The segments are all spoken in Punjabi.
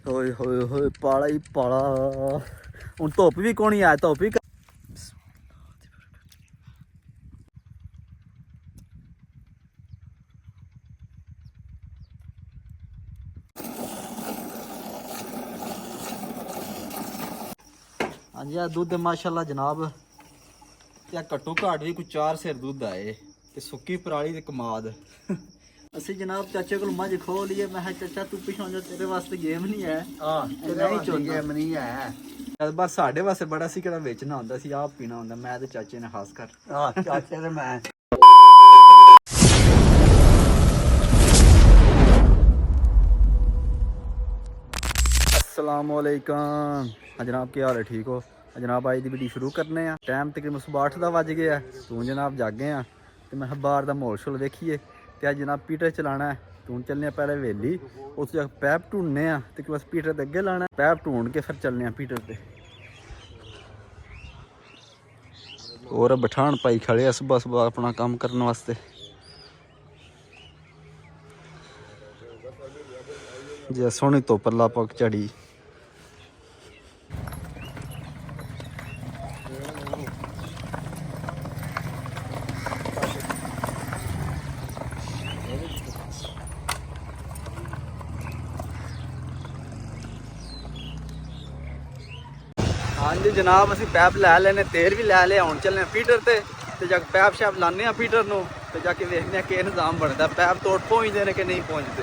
ਹੋਏ ਹੋਏ ਹੋਏ ਪਾਲਾ ਹੀ ਪਾਲਾ। ਹੁਣ ਧੁੱਪ ਵੀ ਕੋਣੀ ਆ, ਧੁੱਪ ਵੀ ਹਾਂਜੀ। ਆ ਦੁੱਧ ਮਾਸ਼ਾਅੱਲਾ ਜਨਾਬ, ਤੇ ਆ ਘੱਟੋ ਘੱਟ ਵੀ ਕੋਈ 4 ਸਿਰ ਦੁੱਧ ਆਏ ਤੇ ਸੁੱਕੀ ਪਰਾਲੀ ਤੇ ਕਮਾਦ। ਅਸੀਂ ਜਨਾਬ ਚਾਚੇ ਕੋਲ ਮੱਝ ਖੋ ਲਈਏ। ਮੈਂ ਕਿਹਾ ਚਾਚਾ ਤੂੰ ਪਿਛੋਂ ਜਾ, ਤੇਰੇ ਵਾਸਤੇ ਗੇਮ ਨਹੀਂ ਹੈ। ਗੇਮ ਨਹੀਂ ਹੈ ਬਸ ਸਾਡੇ ਵਾਸਤੇ ਬੜਾ ਸੀ, ਕਿਹੜਾ ਵੇਚਣਾ ਹੁੰਦਾ ਸੀ, ਆਪ ਪੀਣਾ ਹੁੰਦਾ। ਮੈਂ ਤੇ ਚਾਚੇ ਨੇ ਖਾਸ ਕਰ। ਚਾਚੇ ਤੇ ਮੈਂ अस्सलामुअलैकुम जनाब, क्या हाल है? ठीक हो जनाब? आज की वीडियो शुरू करने हैं। टाइम तकरीबन 8 का बज गया। तू जनाब जागे हैं तो मैं बाहर का माहौल शोल देखिए। तो अज जनाब पीटर चलाना है। तू चलने पहले वेली, उस जगह पैप ढूंढने तो बस पीटर के अगे लाना। पैप ढूंढ के फिर चलने पीटर पे। और बिठान पाई खड़े सुबह सुबह अपना काम करने वास्ते। जे सोहनी धुप लापक झड़ी। हाँ जी जनाब, असी पैप लै लेने, तेल भी लै लिया। हुण चलने पीटर ते जाके पैप शैप लाने पीटर नूं ते जाके देखने कि निज़ाम बनता। पैप तोड़ पहुँचते हैं कि नहीं पहुँचते।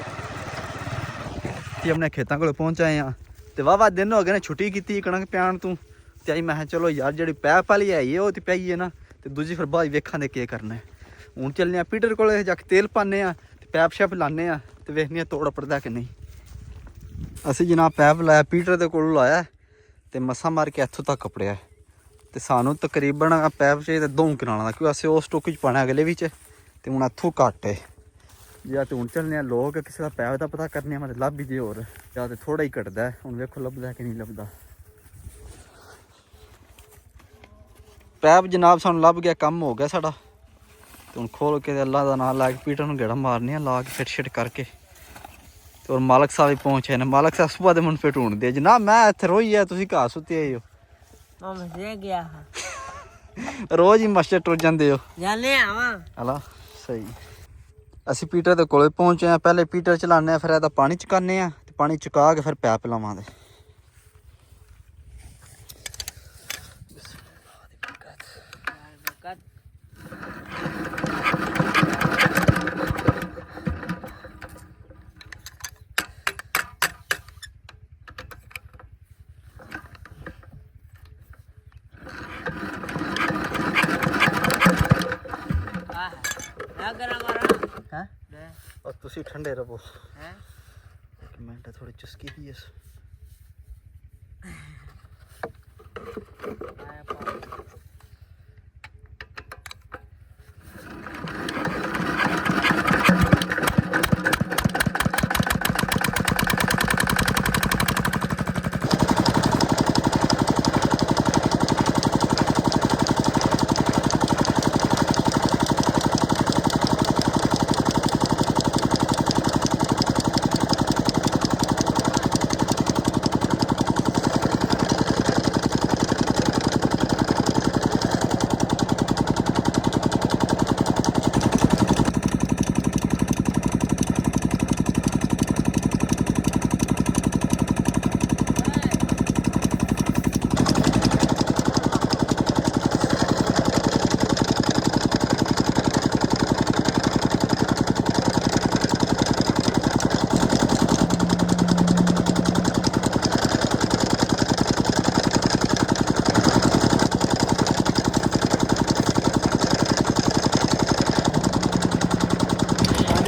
अपने खेतों को पहुँच आए हैं तो वाह दिन हो गए ने छुट्टी की कणक प्याण तू। तो आई मैं चलो यार जी पैप वाली है वो तो पई है ना, तो दूजी फिर बाद वेखा दे के करना है। हूँ चलने पीटर को जाके तेल पाने तो पैप शैप लाने तो वेखने तोड़ पड़ता कि नहीं। असी जनाब पैप लाया पीटर के कोल लाया तो मसा मार के इत्थों तक कपड़िया। तो सानू तकरीबन पैप चाहिए 2 कनाल का, क्योंकि अस उस टोक च पाने अगले भी। तो हूँ इत्थों घट्ट है या तो हूँ चलने लोग किसी का पैप का पता करने मतलब लभ ही दे होर या तो थोड़ा ही घटता है। हूँ वेखो लभदा कि नहीं लभदा। पैप जनाब सानू लभ गया, कम हो गया साडा। तो हूँ खोल के अल्लाह का नाम ला के पीटर नूं गेड़ा मारने ला के फिट शिट करके। और मालक साहब भी पहुंचे हैं। मालक साहब सुबह के मुन पे ढूंढते जनाब, मैं इत्थे रोई है, तुसीं घाह सुत्ते आए हो। रोज ही मस्जिद टुर जाते हो? हला सही। असी पीटर के कोल पहुंचे हैं। पहले पीटर चलाने, फिर ਇਹਦਾ पानी चुकाने, पानी चुका के फिर पैप लावांगे। और तुसी ठंडे रहो। एक मिनट थोड़ी चुस्की ही है।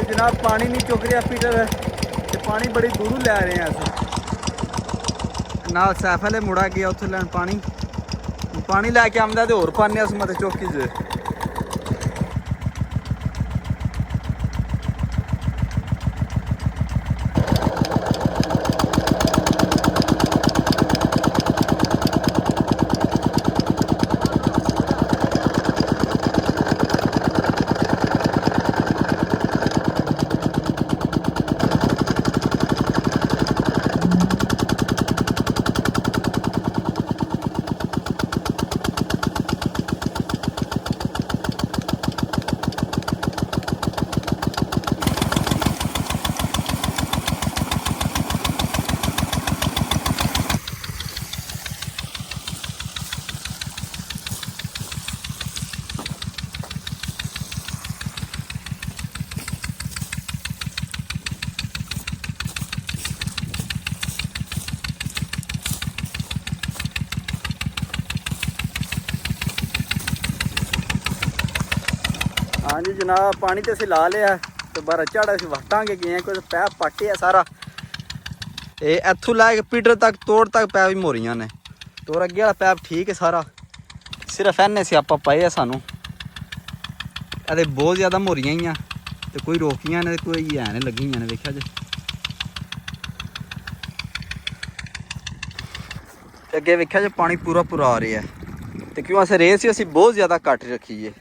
जनाब पानी नहीं चुक रहा पीटर, तो पानी बड़ी दूरों लै रहे हैं। अस नाल सैफ वाले मुड़ा गया उत्थे लैन पानी लैके आंदा तो होर पाने अस मत चौकी च। ਹਾਂਜੀ ਜਨਾਬ ਪਾਣੀ ਤੇ ਅਸੀਂ ਲਾ ਲਿਆ ਤੇ ਬਾਹਰ ਝਾੜਾ ਅਸੀਂ ਵਟਾਂਗੇ ਗਏ ਕੋਈ ਪੈਪ ਪਾਟੇ ਆ ਸਾਰਾ ਇਹ ਇੱਥੋਂ ਲੈ ਕੇ ਪੀਟਰ ਤੱਕ ਤੋੜ ਤੱਕ ਪੈਪ ਹੀ ਮੋਰੀਆਂ ਨੇ ਤੋਰ ਅੱਗੇ ਵਾਲਾ ਪੈਪ ਠੀਕ ਹੈ ਸਾਰਾ ਸਿਰਫ ਇਹਨੇ ਸਿਆਪਾ ਪਏ ਆ ਸਾਨੂੰ ਇਹਦੇ ਬਹੁਤ ਜ਼ਿਆਦਾ ਮੋਰੀਆਂ ਹੀ ਆ ਤੇ ਕੋਈ ਰੋਕੀਆਂ ਨੇ ਕੋਈ ਹੈ ਨੇ ਲੱਗੀਆਂ ਨੇ ਵੇਖਿਆ ਜੇ ਤੇ ਅੱਗੇ ਵੇਖਿਆ ਜੇ ਪਾਣੀ ਪੂਰਾ ਪੂਰਾ ਆ ਰਿਹਾ ਤੇ ਕਿਉਂ ਅਸੀਂ ਰੇਸ ਸੀ ਅਸੀਂ ਬਹੁਤ ਜ਼ਿਆਦਾ ਘੱਟ ਰੱਖੀਏ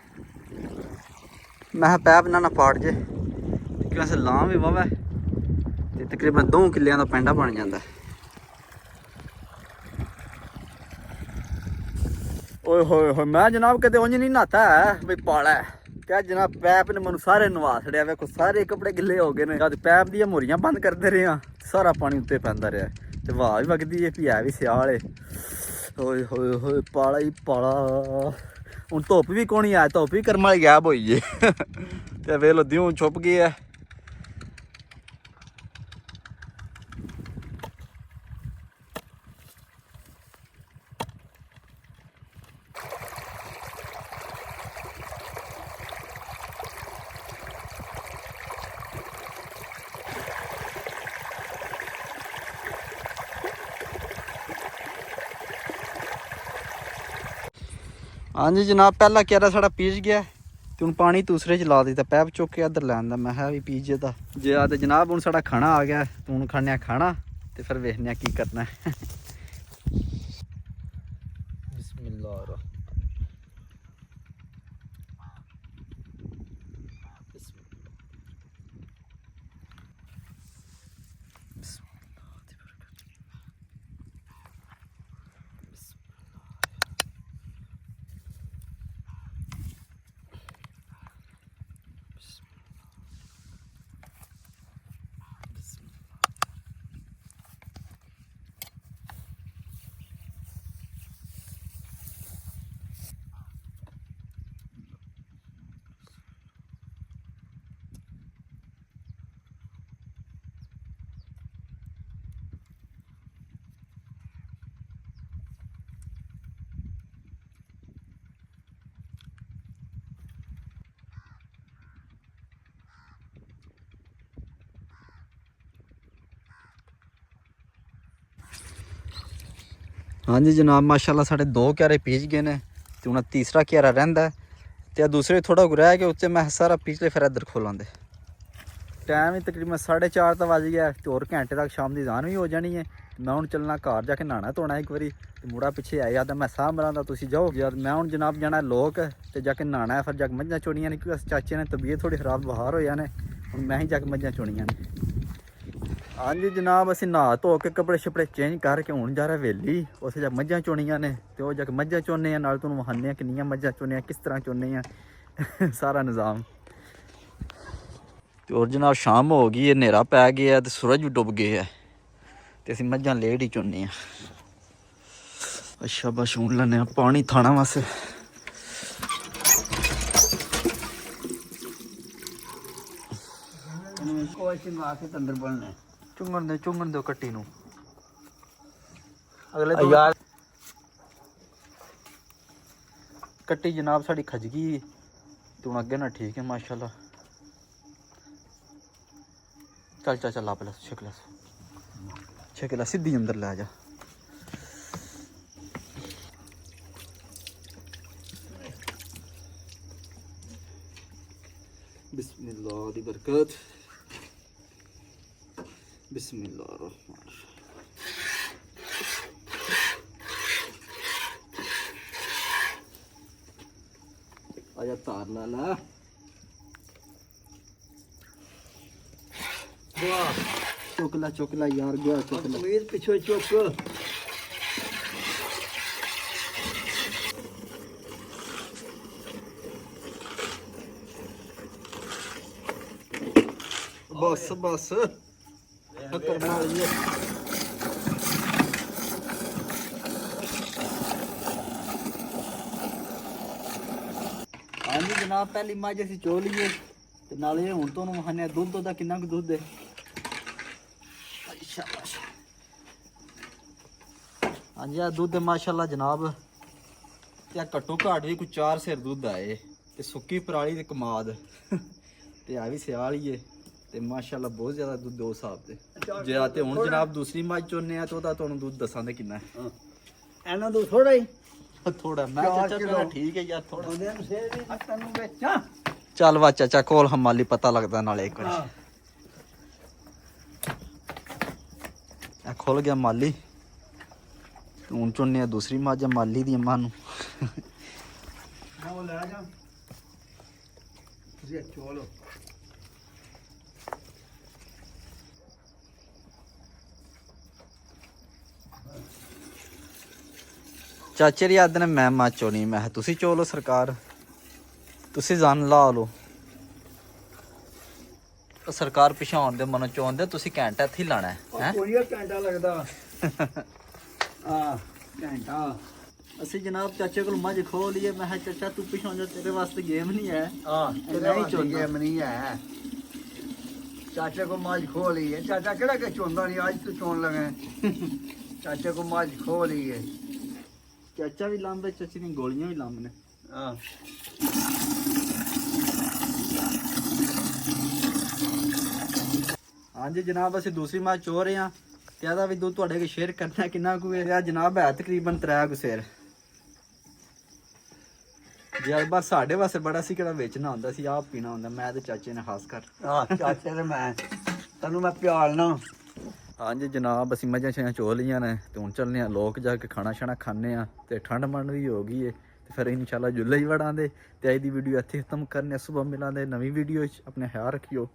ਮੈਂ ਕਿਹਾ ਪੈਪ ਨਾ ਪਾੜ ਜੇ ਤੇ ਕਿਉਂ ਅਸੀਂ ਲਾਂ ਵੀ ਵਾਵਾ ਤੇ ਤਕਰੀਬਨ 2 ਕਿੱਲਿਆਂ ਦਾ ਪੈਂਡਾ ਬਣ ਜਾਂਦਾ ਓਏ ਹੋਏ ਹੋਏ ਮੈਂ ਜਨਾਬ ਕਦੇ ਉਂਝ ਨਹੀਂ ਨਹਾਤਾ ਬਈ ਪਾਲਾ ਕਿਆ ਜਨਾਬ ਪੈਪ ਨੇ ਮੈਨੂੰ ਸਾਰੇ ਨਵਾ ਛੜਿਆ ਵੇਖੋ ਸਾਰੇ ਕੱਪੜੇ ਗਿੱਲੇ ਹੋ ਗਏ ਨੇ ਜਦ ਪੈਪ ਦੀਆਂ ਮੋਰੀਆਂ ਬੰਦ ਕਰਦੇ ਰਹੇ ਆ ਸਾਰਾ ਪਾਣੀ ਉੱਤੇ ਪੈਂਦਾ ਰਿਹਾ ਤੇ ਵਾਹ ਵੀ ਵਗਦੀ ਹੈ ਵੀ ਹੈ ਵੀ ਸਿਆਲ ਏ ਓਏ ਹੋਏ ਹੋਏ ਪਾਲਾ ਹੀ ਪਾਲਾ ਹੁਣ ਧੁੱਪ ਵੀ ਕੋਣੀ ਆ ਧੁੱਪ ਵੀ ਕਰਮ ਵਾਲੀ ਗਾਇਬ ਹੋਈ ਏ ਤੇ ਵੇਖ ਲੋ ਦਿਉ ਛੁਪ ਗਈ ਹੈ ਹਾਂਜੀ ਜਨਾਬ ਪਹਿਲਾ ਕਿਆਰਾ ਸਾਡਾ ਪੀਜ ਗਿਆ ਤੇ ਹੁਣ ਪਾਣੀ ਦੂਸਰੇ ਚ ਲਾ ਦਿੱਤਾ ਪੈਪ ਚੁੱਕ ਕੇ ਇੱਧਰ ਲੈਣ ਦਾ ਮੈਂ ਕਿਹਾ ਵੀ ਪੀਜੇ ਦਾ ਜੇ ਆ ਤੇ ਜਨਾਬ ਹੁਣ ਸਾਡਾ ਖਾਣਾ ਆ ਗਿਆ ਤੇ ਹੁਣ ਖਾਣੇ ਆ ਖਾਣਾ ਤੇ ਫਿਰ ਵੇਖਦੇ ਆ ਕੀ ਕਰਨਾ ਬਿਸਮਿਲ੍ਲਾਹ ਹਾਂਜੀ ਜਨਾਬ ਮਾਸ਼ਾਅੱਲਾ ਸਾਡੇ 2 ਕਿਆਰੇ ਪੀਜ ਗਏ ਨੇ ਤੇ ਹੁਣ ਤੀਸਰਾ ਕਿਆਰਾ ਰਹਿੰਦਾ ਤੇ ਆ ਦੂਸਰੇ ਥੋੜਾ ਰਹਿ ਗਿਆ ਉੱਤੇ ਮੈਂ ਸਾਰਾ ਪਿਛਲੇ ਫਿਰ ਇੱਧਰ ਖੋਲਾਂਦੇ ਟਾਈਮ ਹੀ ਤਕਰੀਬਨ 4:30 ਤਾਂ ਵੱਜ ਗਿਆ ਤੇ ਹੋਰ ਘੰਟੇ ਤੱਕ ਸ਼ਾਮ ਦੀ ਜ਼ਾਨ ਵੀ ਹੋ ਜਾਣੀ ਹੈ ਮੈਂ ਹੁਣ ਚੱਲਣਾ ਘਰ ਜਾ ਕੇ ਨਹਾਣਾ ਧੋਣਾ ਇੱਕ ਵਾਰੀ ਤੇ ਮੁੰਡਾ ਪਿੱਛੇ ਆਇਆ ਤਾਂ ਮੈਂ ਸਾਹ ਮਰਾਂ ਦਾ ਤੁਸੀਂ ਜਾਓ ਯਾਰ ਮੈਂ ਹੁਣ ਜਨਾਬ ਜਾਣਾ ਲੋਕ ਤੇ ਜਾ ਕੇ ਨਹਾਣਾ ਫਿਰ ਜਾ ਕੇ ਮੱਝਾਂ ਚੋਣੀਆਂ ਨੇ ਕਿਉਂਕਿ ਚਾਚੇ ਨੇ ਤਬੀਅਤ ਥੋੜੀ ਖਰਾਬ ਬਾਹਰ ਹੋਇਆ ਨੇ ਹੁਣ ਮੈਂ ਹੀ ਜਾ ਕੇ ਮੱਝਾਂ ਚੋਣੀਆਂ ਨੇ ਹਾਂਜੀ ਜਨਾਬ ਅਸੀਂ ਨਹਾ ਧੋ ਕੇ ਕੱਪੜੇ ਛਪੜੇ ਚੇਂਜ ਕਰਕੇ ਹੁਣ ਜਾ ਰਿਹਾ ਵੇਲੀ ਉੱਥੇ ਜਾ ਮੱਝਾਂ ਚੋਣੀਆਂ ਨੇ ਤੇ ਉਹ ਜਾ ਕੇ ਮੱਝਾਂ ਚੋਣੇ ਆ ਨਾਲ ਤੁਹਾਨੂੰ ਵਹਾਨੇ ਆ ਕਿੰਨੀਆਂ ਮੱਝਾਂ ਚੋਣੇ ਆ ਕਿਸ ਤਰ੍ਹਾਂ ਚੋਣੇ ਆ ਸਾਰਾ ਨਿਜ਼ਾਮ ਤੇ ਹੋਰ ਜਨਾਬ ਸ਼ਾਮ ਹੋ ਗਈ ਹੈ ਹਨੇਰਾ ਪੈ ਗਿਆ ਤੇ ਸੂਰਜ ਵੀ ਡੁੱਬ ਗਿਆ ਤੇ ਅਸੀਂ ਮੱਝਾਂ ਲੇਟ ਹੀ ਚੋਣੇ ਆ ਅੱਛਾ ਬਸ ਹੁਣ ਲੈਣੇ ਆ ਪਾਣੀ ਥਾਣਾ ਵਾਸਤੇ ਕੋਈ ਸਿੰਘ ਆ ਕੇ ਅੰਦਰ ਬਣਨਾ ਚੁੰਗਣ ਦਿਓ ਕੱਟੀ ਨੂੰ ਅਗਲੇ ਯਾਰ ਕੱਟੀ ਜਨਾਬ ਸਾਡੀ ਖਜ ਗਈ ਤੇ ਹੁਣ ਅੱਗੇ ਨਾ ਠੀਕ ਹੈ ਮਾਸ਼ਾਅੱਲਾ ਚੱਲ ਲਾ ਪਹਿਲਾਂ ਛਕਲਾ ਸਿੱਧੀ ਅੰਦਰ ਲੈ ਜਾ ਬਿਸਮਿल्लाह ਦੀ ਬਰਕਤ ਬਿਸਮਿल्लाह ਰਹਿਮਾਨ ਆਇਆ ਤਾਰ ਲਾ ਲਾ ਵਾਹ ਚੁਕਲਾ ਯਾਰ ਗਿਆ ਚੁਕਲਾ ਵੀਰ ਪਿੱਛੇ ਚੁੱਕ ਬਸ ਟੱਕਰ ਬਣਾ ਲਈਏ ਹਾਂਜੀ ਜਨਾਬ ਪਹਿਲੀ ਮੱਝ ਅਸੀਂ ਚੋ ਲਈਏ ਤੇ ਨਾਲੇ ਹੁਣ ਤੁਹਾਨੂੰ ਮਹਾਨੇ ਦੁੱਧ ਦਾ ਕਿੰਨਾ ਕੁ ਦੁੱਧ ਹੈ ਸ਼ਾਬਾਸ਼ ਹਾਂਜੀ ਆ ਦੁੱਧ ਮਾਸ਼ਾਅੱਲਾ ਜਨਾਬ ਤੇ ਘੱਟੋ ਘੱਟ ਵੀ ਕੋਈ 4 ਸਿਰ ਦੁੱਧ ਆਏ ਤੇ ਸੁੱਕੀ ਪਰਾਲੀ ਤੇ ਕਮਾਦ ਤੇ ਆ ਵੀ ਸਿਆਲ ਹੀ ਏ ਤੇ ਮਾਸ਼ਾਅੱਲਾ ਬਹੁਤ ਜ਼ਿਆਦਾ ਦੁੱਧ ਦੋ ਹਿਸਾਬ ਤੇ ਜੇ ਆ ਤੇ ਹੁਣ ਜਨਾਬ ਦੂਸਰੀ ਮੱਝ ਚੋਨੇ ਆ ਤੇ ਉਹਦਾ ਤੁਹਾਨੂੰ ਦੁੱਧ ਦੱਸਾਂਦੇ ਕਿੰਨਾ ਹੈ ਇਹਨਾਂ ਤੋਂ ਥੋੜਾ ਹੀ ਥੋੜਾ ਮੈਂ ਚਾਰ ਚਾਚਾ ਕਿਲੋ। ਤੇਰਾ ਠੀਕ ਹੈ ਯਾਰ ਥੋੜਾ ਉਹਦੇ ਨੂੰ ਸੇ ਵੀ ਤੈਨੂੰ ਵੇਚਾਂ ਚੱਲ ਵਾ ਚਾਚਾ ਕੋਲ ਹਮਾਲੀ ਪਤਾ ਲੱਗਦਾ ਨਾਲੇ ਇੱਕ ਵਾਰ ਹਾਂ ਆ ਖੁੱਲ ਗਿਆ ਮਾਲੀ ਹੁਣ ਚੁੰਨੇ ਆ ਦੂਸਰੀ ਮੱਝ ਆ ਮਾਲੀ ਦੀ ਅੰਮਾ ਨੂੰ ਉਹ ਲੈ ਜਾ ਤੁਸੀਂ ਚੋਲੋ ਚਾਚੇ ਦੀ ਆਦਨ ਮੈਂ ਮੱਝ ਚੋਣੀ ਮੈਂ ਕਿਹਾ ਤੁਸੀਂ ਚੋਲੋ ਸਰਕਾਰ ਤੁਸੀਂ ਜਾਨ ਲਾ ਲਓ ਉਹ ਸਰਕਾਰ ਪਿਛਾਉਣ ਦੇ ਮਨੋਂ ਚੋਂਦੇ ਤੁਸੀਂ ਘੰਟਾ ਇੱਥੇ ਹੀ ਲਾਣਾ ਹੈ ਕੋਈ ਘੰਟਾ ਲੱਗਦਾ ਆ ਘੰਟਾ ਅਸੀਂ ਜਨਾਬ ਚਾਚੇ ਕੋਲ ਮੱਝ ਖੋ ਲਈਏ ਮੈਂ ਕਿਹਾ ਚਾਚਾ ਤੂੰ ਪਿਛਾਉਂ ਜਾ ਤੇਰੇ ਵਾਸਤੇ ਗੇਮ ਨਹੀਂ ਹੈ ਹਾਂ ਤੇਰਾ ਹੀ ਚੋਣਾ। ਗੇਮ ਨਹੀਂ ਹੈ ਚਾਚੇ ਕੋ ਮਾਝ ਖੋ ਲਈ ਹੈ ਚਾਚਾ ਕਿਹੜਾ ਕਿ ਚੋਂਦਾ ਨਹੀਂ ਅੱਜ ਤੂੰ ਚੋਣ ਲਗੇ ਚਾਚੇ ਕੋ ਮਾਝ ਖੋ ਲਈ ਹੈ ਚਾਚਾ ਵੀ ਲਾਂਬੇ ਚਾਚੀ ਦੀਆਂ ਗੋਲੀਆਂ ਵੀ ਲਾਂਬ ਨੇ ਹਾਂ ਹਾਂਜੀ ਜਨਾਬ ਅਸੀਂ ਦੂਸਰੀ ਮੱਝ ਚੋ ਰਹੇ ਹਾਂ ਤੇ ਇਹਦਾ ਵੀ ਦੁੱਧ ਤੁਹਾਡੇ ਅੱਗੇ ਸ਼ੇਅਰ ਕਰਨਾ ਕਿੰਨਾ ਕੁ ਹੈ ਜਨਾਬ ਹੈ ਤਕਰੀਬਨ 3 ਗੁਸੇਰ ਜੇ ਬਾਰ ਸਾਡੇ ਵਾਸਤੇ ਬੜਾ ਸੀ ਕਿਹੜਾ ਵੇਚਣਾ ਹੁੰਦਾ ਸੀ ਆਪ ਪੀਣਾ ਹੁੰਦਾ ਮੈਂ ਤੇ ਚਾਚੇ ਨੇ ਖਾਸ ਕਰ ਹਾਂ ਚਾਚੇ ਤੇ ਮੈਂ ਤੈਨੂੰ ਮੈਂ ਪਿਆਲਣਾ ਹਾਂਜੀ ਜਨਾਬ ਅਸੀਂ ਮੱਝਾਂ ਛਾਂ ਚੋ ਲਈਆਂ ਨੇ ਤੇ ਹੁਣ ਚੱਲਨੇ ਆ ਲੋਕ ਜਾ ਕੇ ਖਾਣਾ ਛਾਣਾ ਖਾਣੇ ਆ ਤੇ ਠੰਡ ਮੰਡ ਵੀ ਹੋ ਗਈ ਏ ਤੇ ਫਿਰ ਇਨਸ਼ਾਅੱਲਾ ਜੁੱਲੇ ਹੀ ਵੜਾਂਦੇ ਤੇ ਅੱਜ ਦੀ ਵੀਡੀਓ ਇੱਥੇ ਖਤਮ ਕਰਨੇ ਆ ਸਵੇਰ ਮਿਲਾਂਦੇ ਨਵੀਂ ਵੀਡੀਓ 'ਚ ਆਪਣੇ ਖਿਆਲ ਰੱਖਿਓ